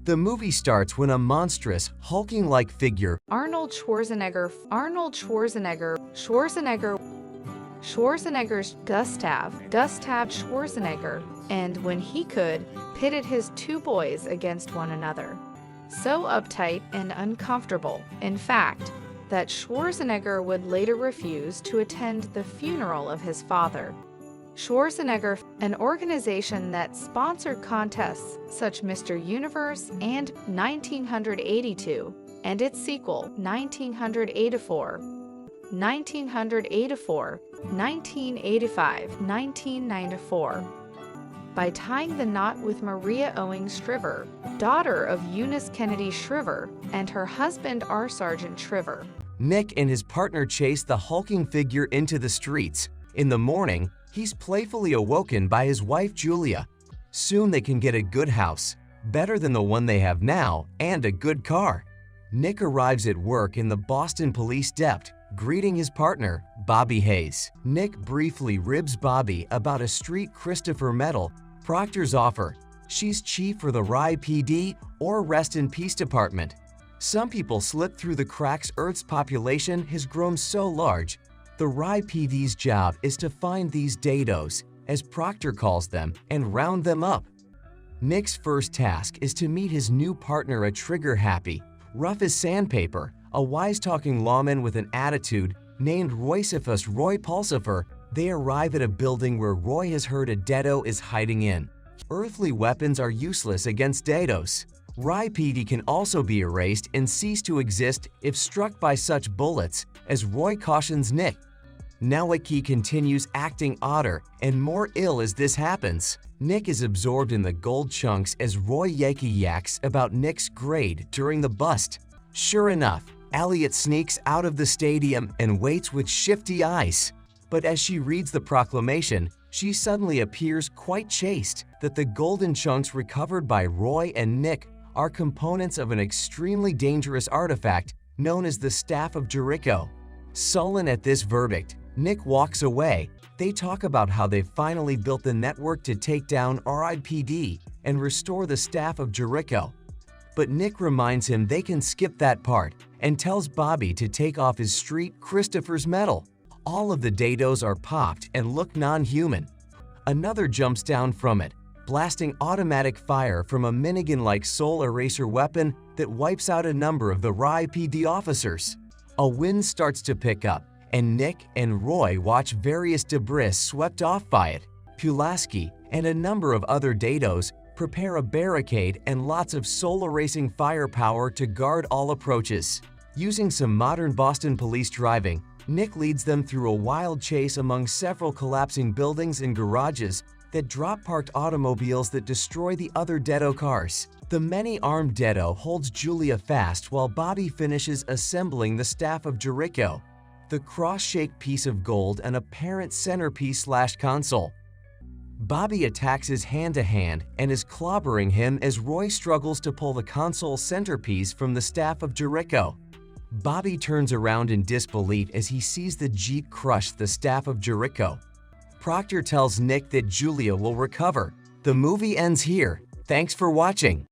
The movie starts when a monstrous, hulking-like figure, Schwarzenegger's Gustav Schwarzenegger, and when he could, pitted his two boys against one another. So uptight and uncomfortable, in fact, that Schwarzenegger would later refuse to attend the funeral of his father. Schwarzenegger, an organization that sponsored contests such Mr. Universe and 1982, and its sequel 1984, 1985, 1994. By tying the knot with Maria Owings Shriver, daughter of Eunice Kennedy Shriver, and her husband R. Sergeant Shriver. Nick and his partner chase the hulking figure into the streets. In the morning, he's playfully awoken by his wife Julia. Soon they can get a good house, better than the one they have now, and a good car. Nick arrives at work in the Boston Police Depot, greeting his partner, Bobby Hayes. Nick briefly ribs Bobby about a street Christopher medal, Proctor's offer. She's chief for the Rye PD or Rest in Peace Department. Some people slip through the cracks. Earth's population has grown so large. The Rye PD's job is to find these dados, as Proctor calls them, and round them up. Nick's first task is to meet his new partner, a trigger-happy, rough as sandpaper, a wise-talking lawman with an attitude named Roy Pulsifer. They arrive at a building where Roy has heard a Dedo is hiding in. Earthly weapons are useless against Dados. Rye PD can also be erased and cease to exist if struck by such bullets, as Roy cautions Nick. Nowicki continues acting odder and more ill as this happens. Nick is absorbed in the gold chunks as Roy yaks about Nick's grade during the bust. Sure enough, Elliot sneaks out of the stadium and waits with shifty eyes. But as she reads the proclamation, she suddenly appears quite chaste that the golden chunks recovered by Roy and Nick are components of an extremely dangerous artifact known as the Staff of Jericho. Sullen at this verdict, Nick walks away. They talk about how they finally built the network to take down RIPD and restore the Staff of Jericho. But Nick reminds him they can skip that part and tells Bobby to take off his street Christopher's medal. All of the dados are popped and look non-human. Another jumps down from it, blasting automatic fire from a minigun-like soul eraser weapon that wipes out a number of the Rye PD officers. A wind starts to pick up, and Nick and Roy watch various debris swept off by it. Pulaski and a number of other dados prepare a barricade and lots of soul-erasing firepower to guard all approaches. Using some modern Boston police driving, Nick leads them through a wild chase among several collapsing buildings and garages that drop parked automobiles that destroy the other Dedo cars. The many-armed Dedo holds Julia fast while Bobby finishes assembling the Staff of Jericho, the cross-shaped piece of gold and apparent centerpiece/console. Bobby attacks his hand-to-hand and is clobbering him as Roy struggles to pull the console centerpiece from the Staff of Jericho. Bobby turns around in disbelief as he sees the Jeep crush the Staff of Jericho. Proctor tells Nick that Julia will recover. The movie ends here. Thanks for watching.